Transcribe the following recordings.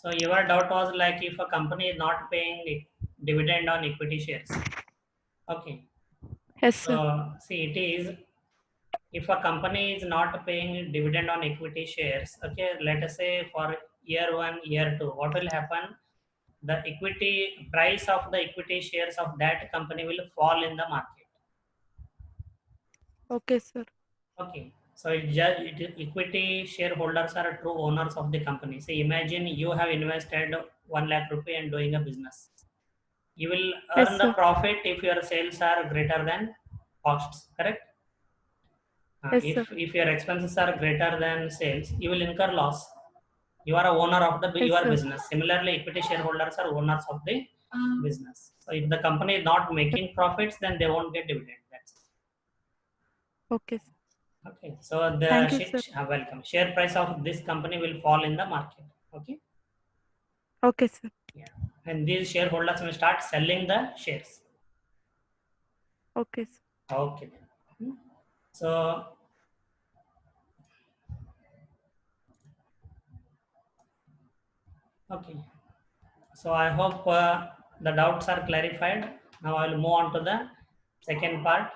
So your doubt was like if a company is not paying dividend on equity shares. Okay. Yes, So sir. see, it is if a company is not paying dividend on equity shares. Okay, let us say for year one, year two, what will happen? The equity price of the equity shares of that company will fall in the market. Okay, sir. Okay, so equity shareholders are true owners of the company. So imagine you have invested 1 lakh rupee and doing a business. You will Yes, earn the sir. profit if your sales are greater than costs. Correct? Yes, sir. If your expenses are greater than sales, you will incur loss. You are a owner of the Yes, your sir. business. Similarly, equity shareholders are owners of the business. So if the company is not making profits, then they won't get dividend. That's it. Okay, sir. Okay. So the Thank you, sir. welcome. Share price of this company will fall in the market. Okay. Okay, sir. Yeah. And these shareholders will start selling the shares. Okay, sir. Okay. Hmm. So okay. So I hope the doubts are clarified. Now I will move on to the second part.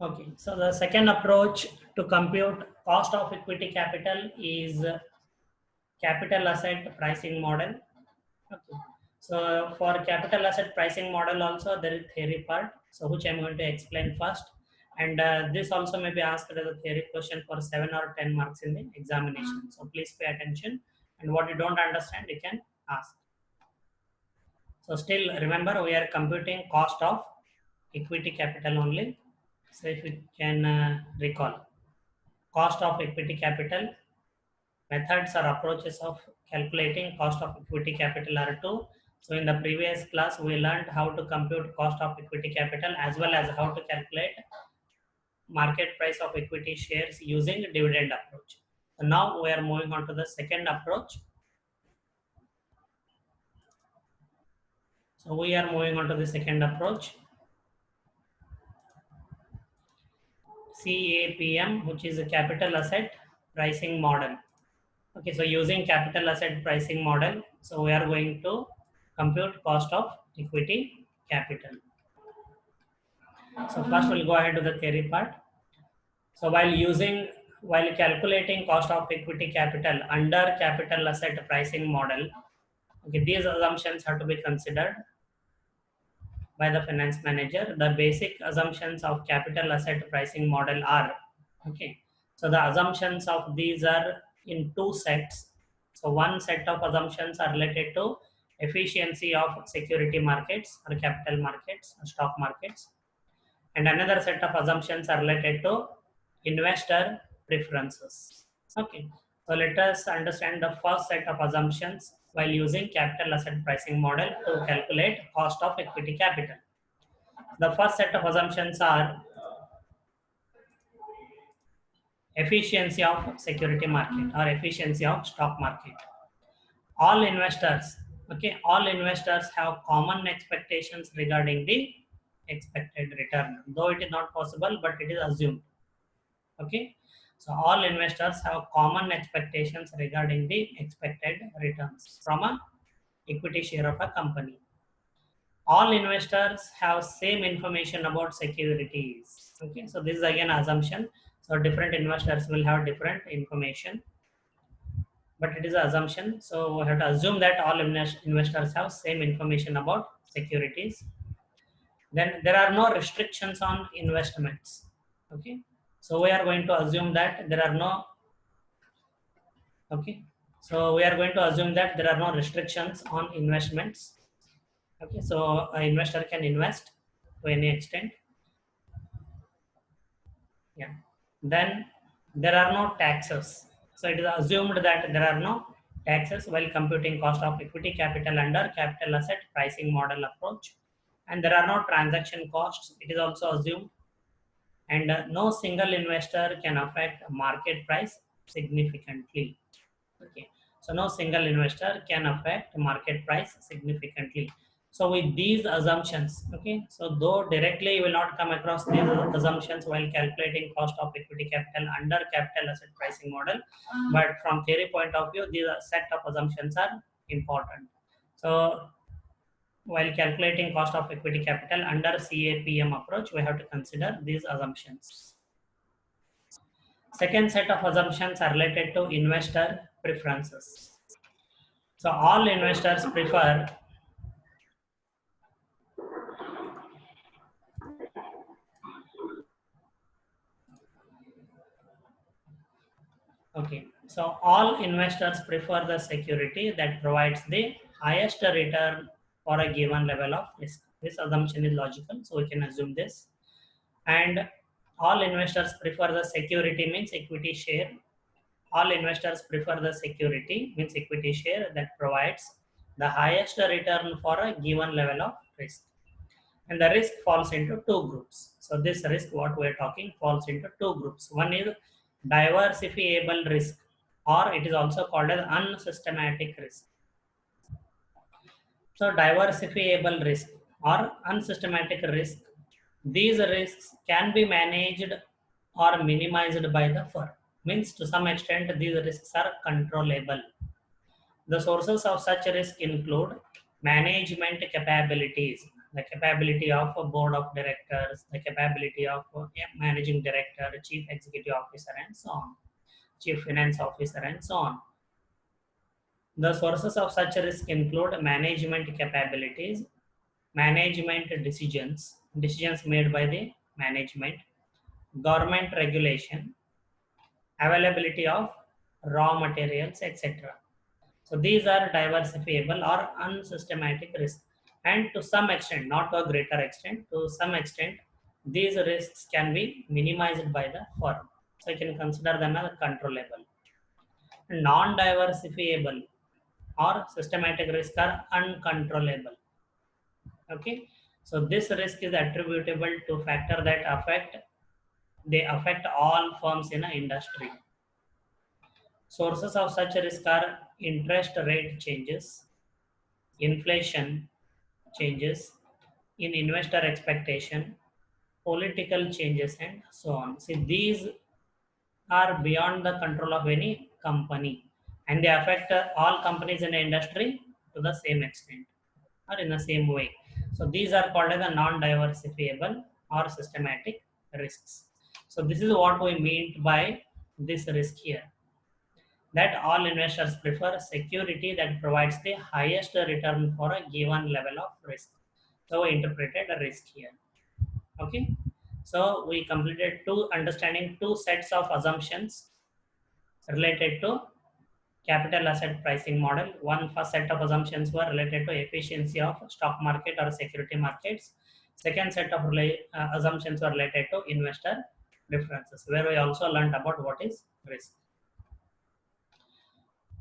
Okay, so the second approach to compute cost of equity capital is capital asset pricing model. Okay, so for capital asset pricing model also there is theory part, so which I'm going to explain first, and this also may be asked as a theory question for 7 or 10 marks in the examination. So please pay attention, and what you don't understand you can ask. So still remember we are computing cost of equity capital only. So if you can recall, cost of equity capital, methods or approaches of calculating cost of equity capital are two. So in the previous class, we learned how to compute cost of equity capital as well as how to calculate market price of equity shares using dividend approach. So now we are moving on to the second approach. So we are moving on to the second approach, CAPM, which is a capital asset pricing model. Okay, so using capital asset pricing model, so we are going to compute cost of equity capital. So first we'll go ahead to the theory part. So while calculating cost of equity capital under capital asset pricing model, okay, these assumptions have to be considered by the finance manager. The basic assumptions of capital asset pricing model are, okay, so the assumptions of these are in two sets. So one set of assumptions are related to efficiency of security markets or capital markets or stock markets, and another set of assumptions are related to investor preferences. Okay, so let us understand the first set of assumptions while using capital asset pricing model to calculate cost of equity capital. The first set of assumptions are efficiency of security market or efficiency of stock market. All investors, okay, all investors have common expectations regarding the expected return, though it is not possible, but it is assumed. Okay, so all investors have common expectations regarding the expected returns from a equity share of a company. All investors have same information about securities. Okay, so this is again assumption. So different investors will have different information, but it is an assumption. So we have to assume that all investors have same information about securities. Then there are no restrictions on investments. Okay, so we are going to assume that there are no, okay, so we are going to assume that there are no restrictions on investments. Okay, so an investor can invest to any extent. Yeah. Then there are no taxes. So it is assumed that there are no taxes while computing cost of equity capital under capital asset pricing model approach. And there are no transaction costs. It is also assumed. And no single investor can affect market price significantly. Okay. So no single investor can affect market price significantly. So with these assumptions, okay, so though directly you will not come across these assumptions while calculating cost of equity capital under capital asset pricing model, but from theory point of view, these set of assumptions are important. So while calculating cost of equity capital under CAPM approach, we have to consider these assumptions. Second set of assumptions are related to investor preferences. So all investors prefer okay. So all investors prefer the security that provides the highest return for a given level of risk. This assumption is logical, so we can assume this. And all investors prefer the security means equity share. All investors prefer the security means equity share that provides the highest return for a given level of risk. And the risk falls into two groups. So this risk, what we are talking, falls into two groups. One is diversifiable risk, or it is also called as unsystematic risk. So diversifiable risk or unsystematic risk, these risks can be managed or minimized by the firm. Means to some extent these risks are controllable. The sources of such risk include management capabilities, the capability of a board of directors, the capability of a managing director, chief executive officer, and so on, chief finance officer, and so on. The sources of such risk include management capabilities, management decisions, decisions made by the management, government regulation, availability of raw materials, etc. So these are diversifiable or unsystematic risks. And to some extent, not to a greater extent, to some extent, these risks can be minimized by the firm. So you can consider them as controllable. Non-diversifiable or systematic risks are uncontrollable. Okay, so this risk is attributable to factors that affect all firms in an industry. Sources of such risk are interest rate changes, inflation changes in investor expectation, political changes, and so on. See, these are beyond the control of any company, and they affect all companies in the industry to the same extent or in the same way. So these are called as the non-diversifiable or systematic risks. So this is what we mean by this risk here, that all investors prefer security that provides the highest return for a given level of risk. So we interpreted a risk here. Okay. So we completed understanding two sets of assumptions related to capital asset pricing model. One first set of assumptions were related to efficiency of stock market or security markets. Second set of assumptions were related to investor preferences, where we also learned about what is risk.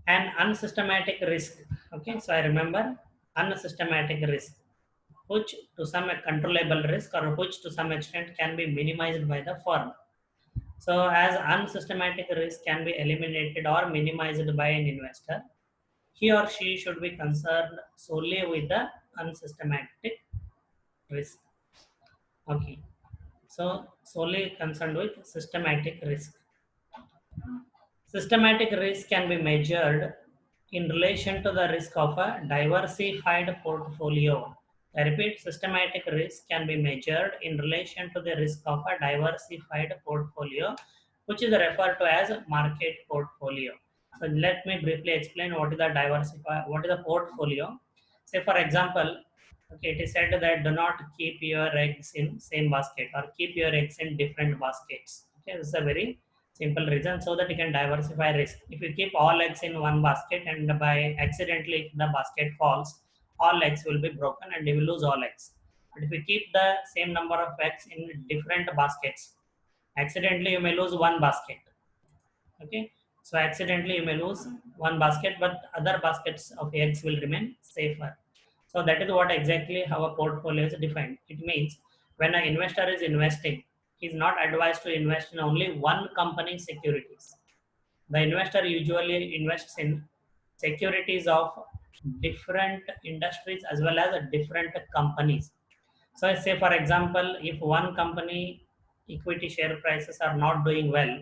An unsystematic risk. Okay, so I remember unsystematic risk, which to some controllable risk or which to some extent can be minimized by the firm. So as unsystematic risk can be eliminated or minimized by an investor, he or she should be concerned solely with the unsystematic risk. Okay, so solely concerned with systematic risk. Systematic risk can be measured in relation to the risk of a diversified portfolio. I repeat, systematic risk can be measured in relation to the risk of a diversified portfolio, which is referred to as market portfolio. So let me briefly explain what is the portfolio. Say for example, okay, it is said that do not keep your eggs in same basket or keep your eggs in different baskets. Okay, this is a very simple reason, so that you can diversify risk. If you keep all eggs in one basket and by accidentally the basket falls, all eggs will be broken and you will lose all eggs. But if you keep the same number of eggs in different baskets, accidentally you may lose one basket. Okay, so accidentally you may lose one basket, but other baskets of eggs will remain safer. So that is what exactly how a portfolio is defined. It means when an investor is investing, he is not advised to invest in only one company's securities. The investor usually invests in securities of different industries as well as different companies. So say for example, if one company equity share prices are not doing well,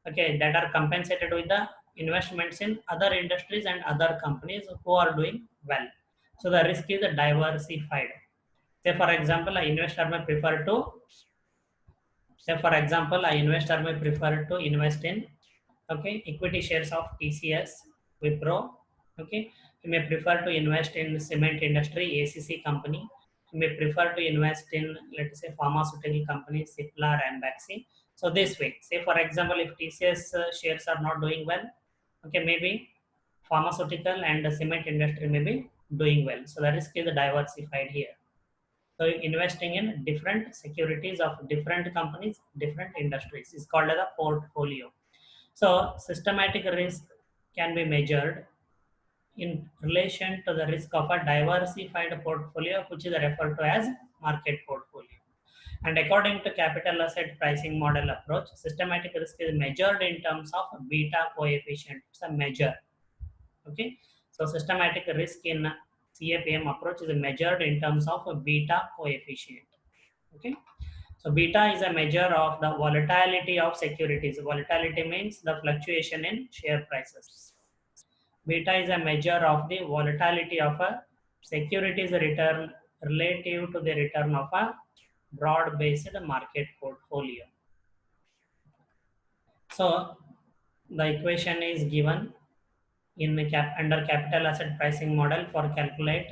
okay, that are compensated with the investments in other industries and other companies who are doing well. So the risk is diversified. Say for example, an investor may prefer to say for example, an investor may prefer to invest in equity shares of TCS, Wipro. Okay, he may prefer to invest in cement industry, ACC company. He may prefer to invest in, let's say, pharmaceutical companies, Cipla, Ranbaxy. So this way, say for example, if TCS shares are not doing well, okay, maybe pharmaceutical and the cement industry may be doing well. So the risk is diversified here. So investing in different securities of different companies, different industries is called as a portfolio. So systematic risk can be measured in relation to the risk of a diversified portfolio, which is referred to as market portfolio. And according to capital asset pricing model approach, systematic risk is measured in terms of beta coefficient. It's a measure. Okay. So systematic risk in CAPM approach is measured in terms of beta coefficient. Okay. So beta is a measure of the volatility of securities. Volatility means the fluctuation in share prices. Beta is a measure of the volatility of a securities return relative to the return of a broad-based market portfolio. So the equation is given in under capital asset pricing model for calculate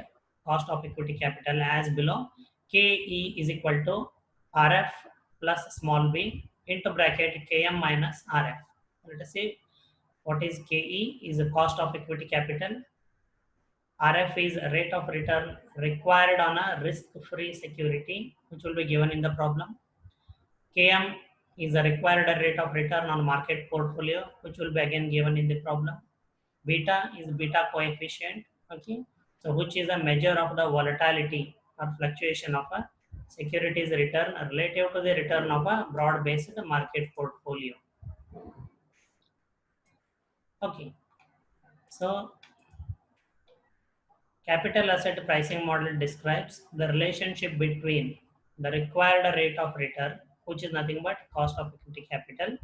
cost of equity capital as below. KE is equal to RF plus small b into bracket KM minus RF. Let us see what is KE is the cost of equity capital. RF is rate of return required on a risk-free security, which will be given in the problem. KM is the required rate of return on market portfolio, which will be again given in the problem. Beta is beta coefficient, okay, so which is a measure of the volatility or fluctuation of a securities return relative to the return of a broad-based market portfolio. Okay, so capital asset pricing model describes the relationship between the required rate of return, which is nothing but cost of equity capital.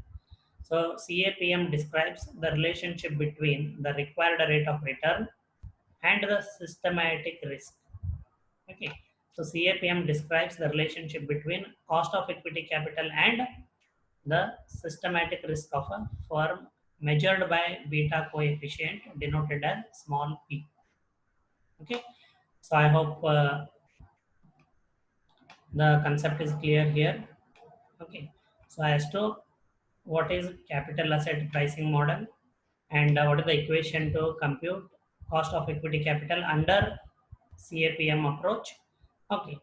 So CAPM describes the relationship between the required rate of return and the systematic risk. Okay, so CAPM describes the relationship between cost of equity capital and the systematic risk of a firm measured by beta coefficient denoted as small p. Okay, so I hope the concept is clear here. Okay, so as to what is capital asset pricing model and what is the equation to compute cost of equity capital under CAPM approach. Okay,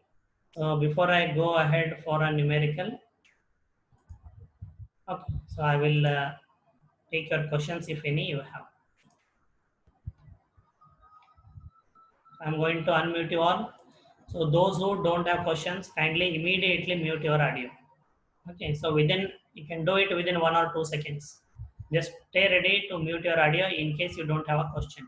so before I go ahead for a numerical, okay, so I will take your questions if any you have. I'm going to unmute you all. So those who don't have questions, kindly immediately mute your audio. Okay, so you can do it within 1 or 2 seconds. Just stay ready to mute your audio in case you don't have a question.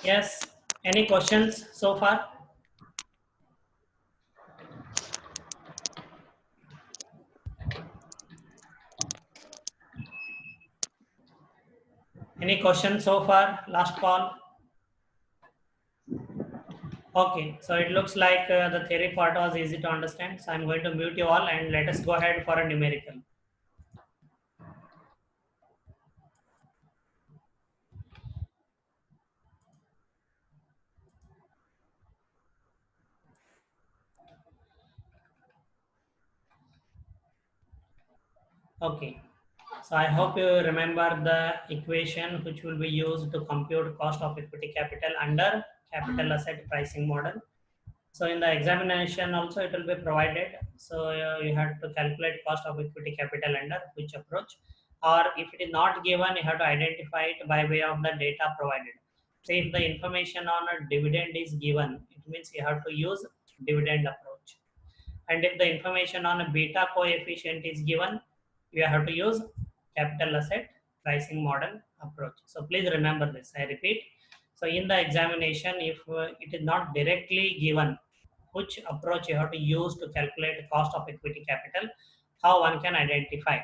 Yes, any questions so far? Any questions so far? Last call. Okay, so it looks like the theory part was easy to understand. So I'm going to mute you all and let us go ahead for a numerical. Okay, so I hope you remember the equation which will be used to compute cost of equity capital under capital asset pricing model. So in the examination also it will be provided. So you have to calculate cost of equity capital under which approach, or if it is not given, you have to identify it by way of the data provided. So if the information on a dividend is given, it means you have to use dividend approach. And if the information on a beta coefficient is given, you have to use capital asset pricing model approach. So please remember this, I repeat. So in the examination, if it is not directly given which approach you have to use to calculate cost of equity capital, how one can identify.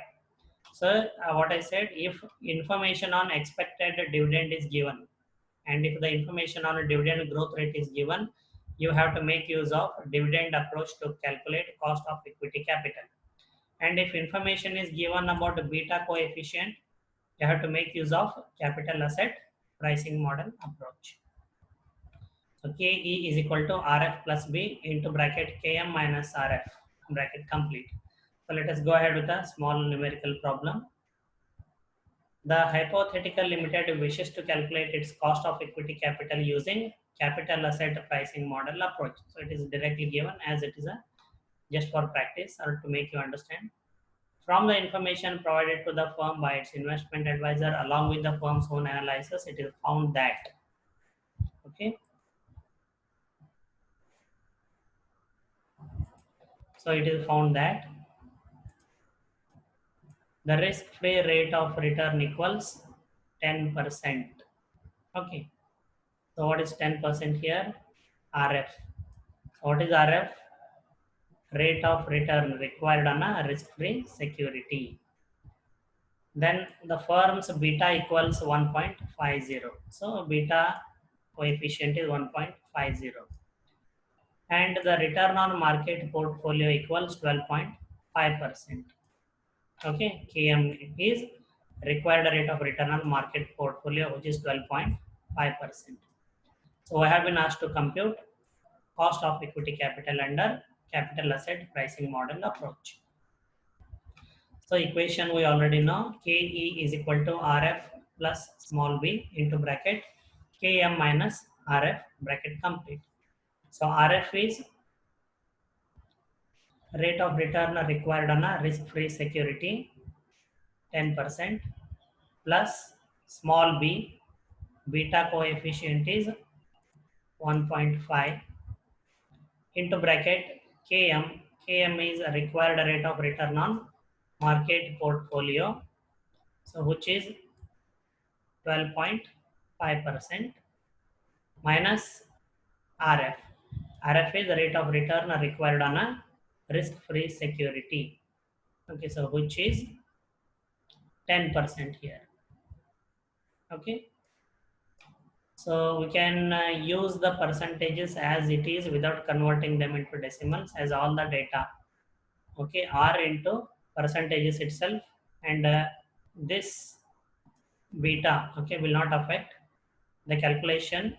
So what I said, if information on expected dividend is given, and if the information on a dividend growth rate is given, you have to make use of dividend approach to calculate cost of equity capital. And if information is given about the beta coefficient, you have to make use of capital asset pricing model approach. So KE is equal to RF plus B into bracket KM minus RF, bracket complete. So let us go ahead with a small numerical problem. The hypothetical limited wishes to calculate its cost of equity capital using capital asset pricing model approach. So it is directly given as it is a just for practice or to make you understand. From the information provided to the firm by its investment advisor along with the firm's own analysis, it is found that, okay. So it is found that the risk-free rate of return equals 10%. Okay. So what is 10% here? RF. What is RF? Rate of return required on a risk-free security. Then the firm's beta equals 1.50. So beta coefficient is 1.50. And the return on market portfolio equals 12.5%. Okay, KM is required rate of return on market portfolio, which is 12.5%. So I have been asked to compute cost of equity capital under capital asset pricing model approach. So equation we already know, KE is equal to RF plus small b into bracket KM minus RF, bracket complete. So RF is rate of return required on a risk-free security, 10%, plus small b, beta coefficient is 1.5 into bracket KM. KM is a required rate of return on market portfolio, so which is 12.5% minus RF. RF is the rate of return required on a risk-free security. Okay, so which is 10% here. Okay. So we can use the percentages as it is without converting them into decimals, as all the data, okay, are into percentages itself, and this beta, okay, will not affect the calculation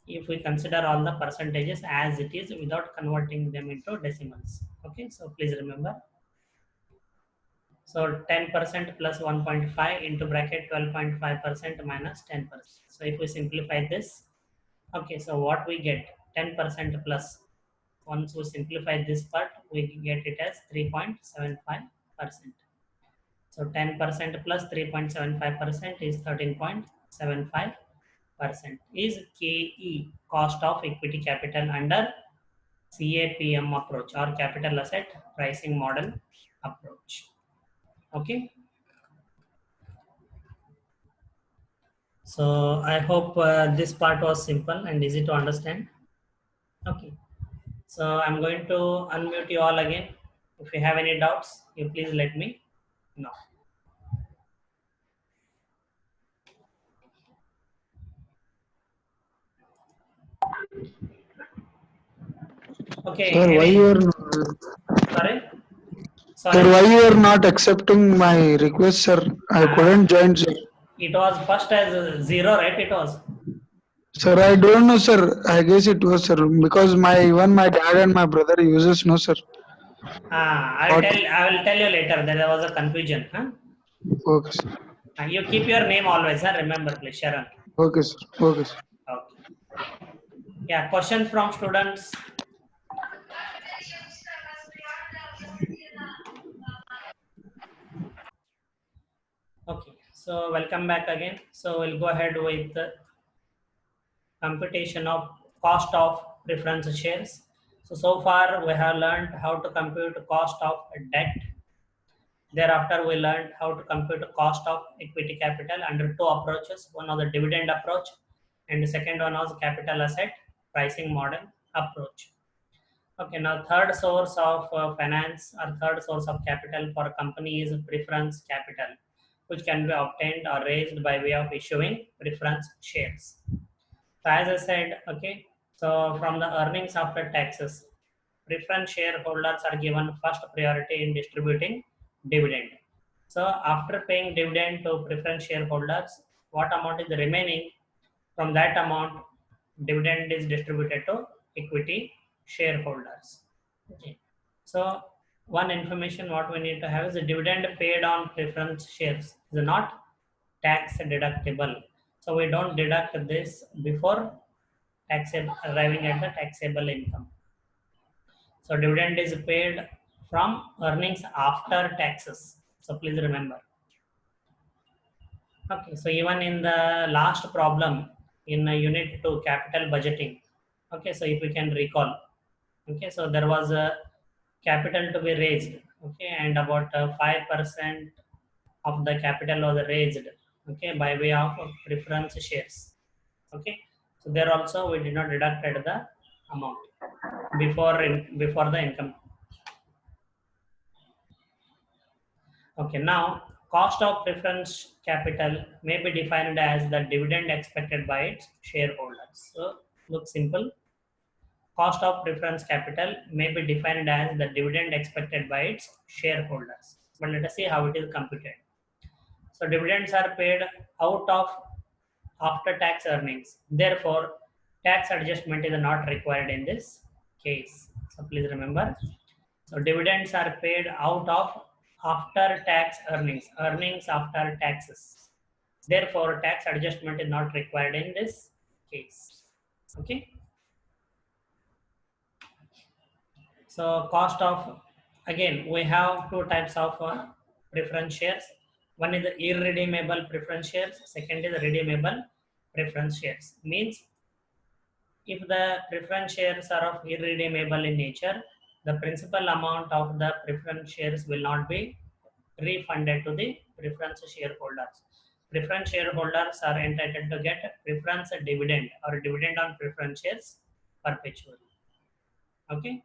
if we consider all the percentages as it is without converting them into decimals. Okay, so please remember. So 10% plus 1.5 into bracket 12.5% minus 10%. So if we simplify this, okay, so what we get, 10% plus, once we simplify this part, we get it as 3.75%. So 10% plus 3.75% is 13.75% is KE, cost of equity capital under CAPM approach or capital asset pricing model approach. Okay. So I hope this part was simple and easy to understand. Okay. So I'm going to unmute you all again. If you have any doubts, you please let me know. Okay. Sir, why you are Sorry? sir, Sorry. why you are not accepting my request, sir? I couldn't join, sir. It was first as 0, right? It was. Sir, I don't know, sir. I guess it was, sir, because even my dad and my brother uses no, sir. I will tell you later. There was a confusion. Huh? Okay, sir. You keep your name always. Huh? Remember, please, Sharon. Okay, sir. Okay, sir. Okay. Yeah. Questions from students. Okay, so welcome back again. So we'll go ahead with the computation of cost of preference shares. So far we have learned how to compute cost of debt. Thereafter, we learned how to compute the cost of equity capital under two approaches. One was the dividend approach, and the second one was capital asset pricing model approach. Okay, now third source of finance or third source of capital for a company is preference capital, which can be obtained or raised by way of issuing preference shares. So as I said, okay, so from the earnings after taxes, preference shareholders are given first priority in distributing dividend. So after paying dividend to preference shareholders, what amount is remaining? From that amount, dividend is distributed to equity shareholders. Okay. So one information what we need to have is the dividend paid on preference shares is not tax deductible. So we don't deduct this before taxable arriving at the taxable income. So dividend is paid from earnings after taxes. So please remember. Okay, so even in the last problem in unit 2 capital budgeting, okay, so if we can recall, okay, so there was a capital to be raised, okay, and about 5% of the capital was raised, okay, by way of preference shares, okay. So there also we did not deduct at the amount before the income. Okay, now cost of preference capital may be defined as the dividend expected by its shareholders. So look simple. Cost of preference capital may be defined as the dividend expected by its shareholders. But let us see how it is computed. So dividends are paid out of after tax earnings. Therefore, tax adjustment is not required in this case. So please remember. So dividends are paid out of after tax earnings, earnings after taxes. Therefore, tax adjustment is not required in this case. Okay. So cost of, again, we have two types of preference shares. One is the irredeemable preference shares. Second is the redeemable preference shares. Means if the preference shares are of irredeemable in nature, the principal amount of the preference shares will not be refunded to the preference shareholders. Preference shareholders are entitled to get preference dividend or dividend on preference shares perpetually. Okay,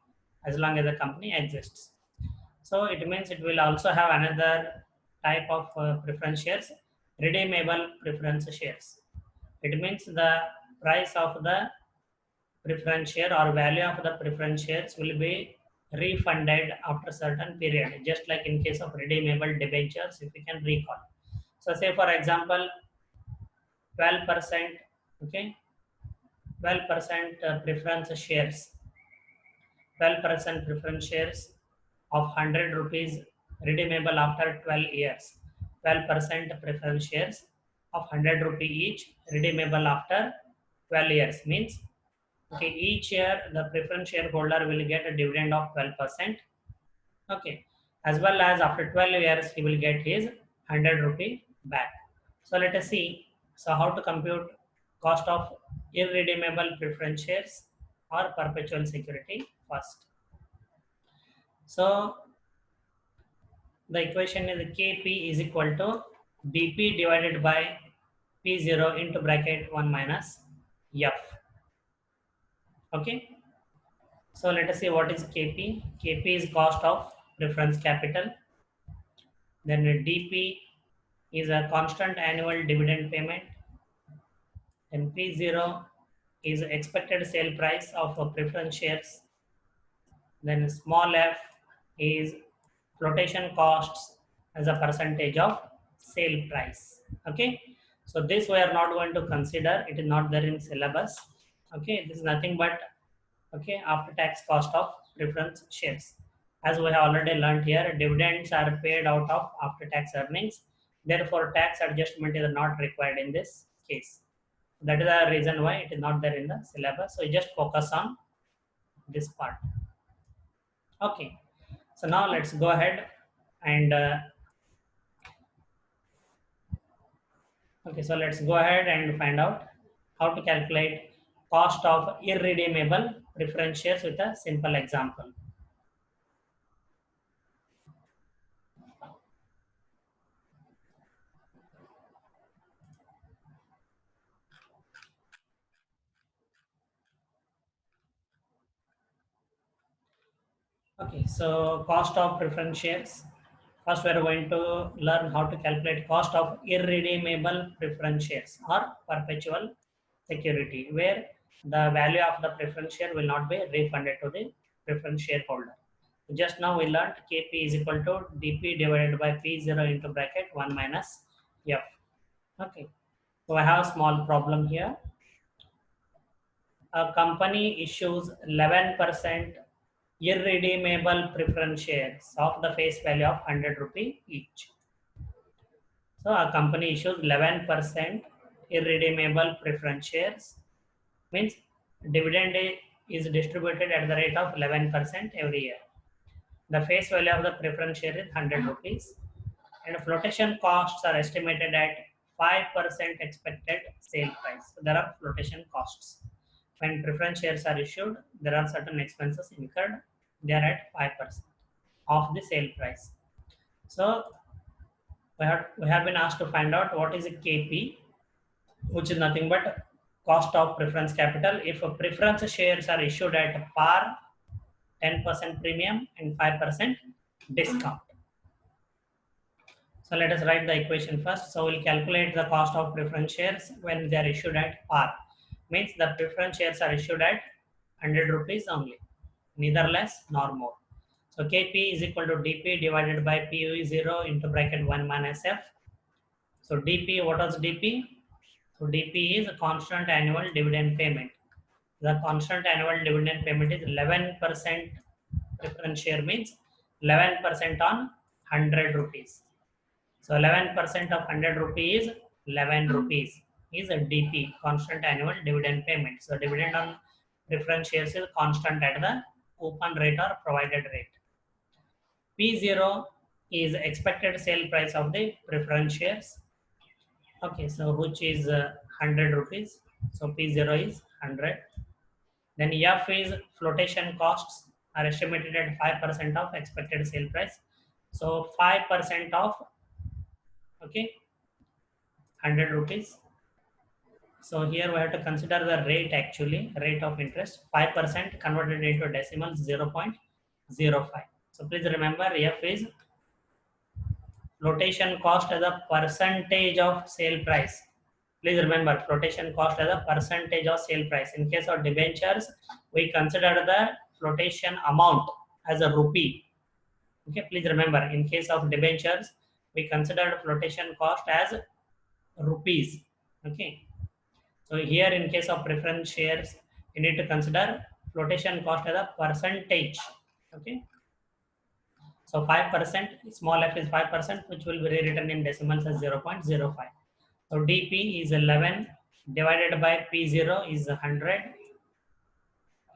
as long as the company exists. So it means it will also have another type of preference shares, redeemable preference shares. It means the price of the preference share or value of the preference shares will be refunded after certain period, just like in case of redeemable debentures, if you can recall. So say for example, 12%, okay, 12% preference shares, 12% preference shares of 100 rupees redeemable after 12 years, 12% preference shares of 100 rupee each redeemable after 12 years means, okay, each year the preference shareholder will get a dividend of 12%, okay, as well as after 12 years he will get his 100 rupee back. So let us see, so how to compute cost of irredeemable preference shares or perpetual security first. So the equation is Kp is equal to dp divided by p0 into bracket 1 minus f. Okay, so let us see what is Kp. Kp is cost of preference capital. Then dp is a constant annual dividend payment. Then p0 is expected sale price of preference shares. Then small f is flotation costs as a percentage of sale price. Okay, so this we are not going to consider, it is not there in syllabus. Okay, this is nothing but, okay, after tax cost of preference shares. As we have already learned here, dividends are paid out of after tax earnings, therefore tax adjustment is not required in this case. That is the reason why it is not there in the syllabus, so you just focus on this part. Okay, so now let's go ahead and Okay, so let's go ahead and find out how to calculate cost of irredeemable preference shares with a simple example. Okay, so cost of preference shares. First, we are going to learn how to calculate cost of irredeemable preference shares or perpetual security, where the value of the preference share will not be refunded to the preference shareholder. Just now we learned KP is equal to DP divided by P0 into bracket 1 minus F. Okay, so I have a small problem here. A company issues 11% irredeemable preference shares of the face value of 100 rupee each. So a company issues 11% irredeemable preference shares, means dividend is distributed at the rate of 11% every year. The face value of the preference share is 100 rupees and flotation costs are estimated at 5% expected sale price. So there are flotation costs. When preference shares are issued, there are certain expenses incurred. They are at 5% of the sale price. So we have been asked to find out what is a KP, which is nothing but cost of preference capital. If preference shares are issued at par, 10% premium and 5% discount. So let us write the equation first. So we'll calculate the cost of preference shares when they are issued at par. Means the preference shares are issued at 100 rupees only, neither less nor more. So KP is equal to DP divided by PU0 into bracket 1 minus F. So DP, what is DP? So DP is a constant annual dividend payment. The constant annual dividend payment is 11%. Preference share means 11% on 100 rupees. So 11% of 100 rupees, 11 rupees is a DP, constant annual dividend payment. So dividend on preference shares is constant at the coupon rate or provided rate. P0 is expected sale price of the preference shares. Okay, so which is 100 rupees. So P0 is 100. Then F is flotation costs are estimated at 5% of expected sale price. So 5% of, okay, 100 rupees. So here we have to consider the rate, actually rate of interest. 5% converted into decimal 0.05. So please remember F is flotation cost as a percentage of sale price. Please remember flotation cost as a percentage of sale price. In case of debentures, we consider the flotation amount as a rupee. Okay, please remember in case of debentures, we consider flotation cost as rupees. Okay. So here in case of preference shares, you need to consider flotation cost as a percentage. Okay. So 5%, small f is 5%, which will be rewritten in decimals as 0.05. So DP is 11 divided by P0 is 100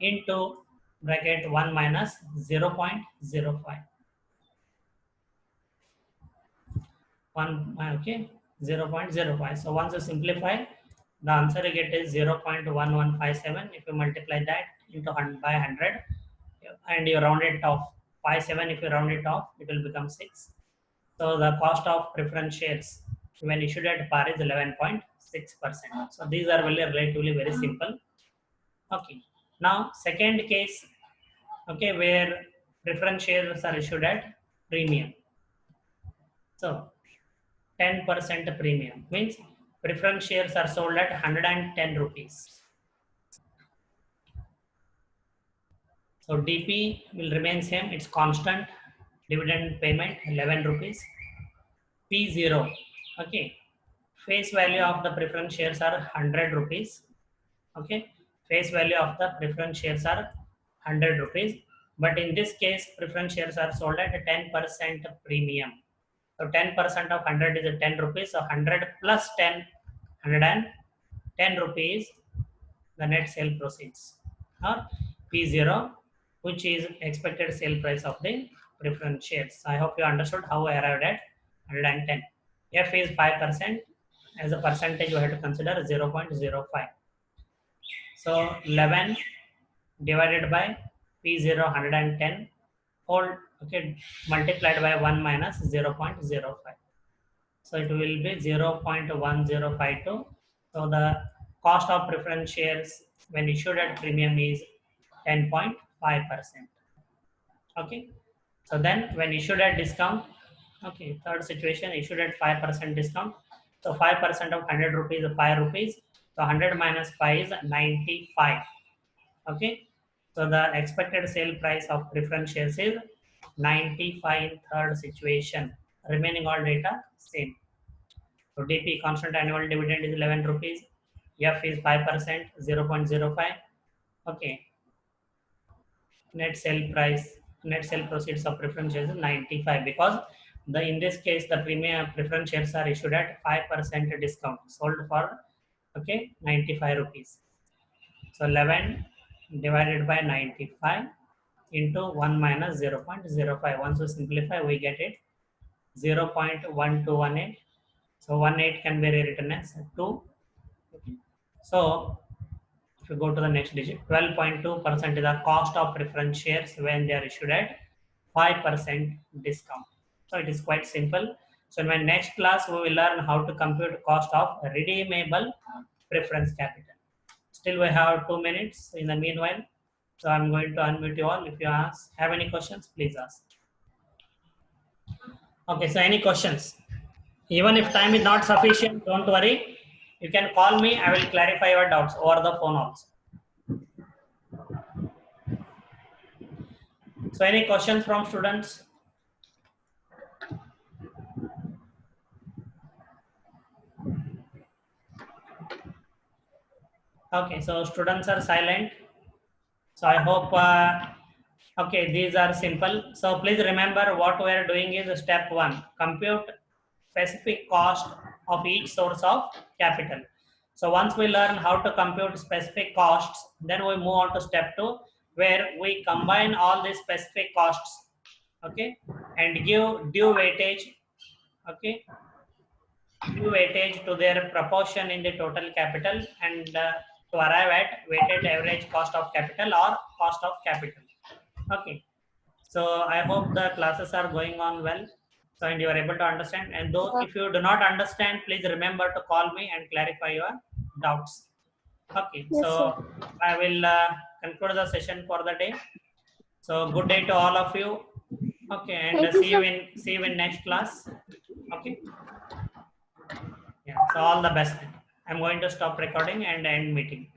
into bracket 1 minus 0.05. Okay, 0.05. So once you simplify, the answer you get is 0.1157. If you multiply that into by 100 and you round it off, 57, if you round it off, it will become 6. So the cost of preference shares when issued at par is 11.6%. So these are relatively very simple. Okay. Now second case, okay, where preference shares are issued at premium. So 10% premium means preference shares are sold at 110 rupees. So DP will remain same, it's constant. Dividend payment 11 rupees. P0, okay, face value of the preference shares are 100 rupees. Okay, face value of the preference shares are 100 rupees. But in this case, preference shares are sold at a 10% premium. So 10% of 100 is a 10 rupees. So 100 plus 10, 110 rupees, the net sale proceeds, or P0, which is expected sale price of the preference shares. I hope you understood how I arrived at 110. F is 5%, as a percentage, we have to consider 0.05. So 11 divided by P0 110 whole, okay, multiplied by 1 minus 0.05. So it will be 0.1052. So the cost of preference shares when issued at premium is 10.5%. Okay. So then when issued at discount, okay, third situation, issued at 5% discount. So 5% of 100 rupees is 5 rupees. So 100 minus 5 is 95. Okay. So the expected sale price of preference shares is 95 in third situation. Remaining all data same. So DP constant annual dividend is 11 rupees. F is 5%, 0.05. Okay. Net sale price, net sale proceeds of preference shares is 95 because in this case the premium preference shares are issued at 5% discount, sold for, okay, 95 rupees. So 11 divided by 95 into 1 minus 0.05. Once we simplify, we get it 0.1218. So 18 can be rewritten as 2. Okay. So if you go to the next digit, 12.2% is the cost of preference shares when they are issued at 5% discount. So it is quite simple. So in my next class, we will learn how to compute cost of redeemable preference capital. Still we have 2 minutes in the meanwhile. So I'm going to unmute you all. If you have any questions, please ask. Okay, so any questions? Even if time is not sufficient, don't worry. You can call me. I will clarify your doubts over the phone also. So any questions from students? Okay, so students are silent. So I hope, okay, these are simple. So please remember what we are doing is step 1, compute specific cost of each source of capital. So once we learn how to compute specific costs, then we move on to step 2, where we combine all these specific costs, okay, and give due weightage, okay, due weightage to their proportion in the total capital, and to arrive at weighted average cost of capital or cost of capital. Okay. So I hope the classes are going on well. So and you are able to understand. And though if you do not understand, please remember to call me and clarify your doubts. Okay. Yes, so sir. I will conclude the session for the day. So good day to all of you. Okay, and Thank you, see you in next class. Okay. Yeah. So all the best. I'm going to stop recording and end meeting.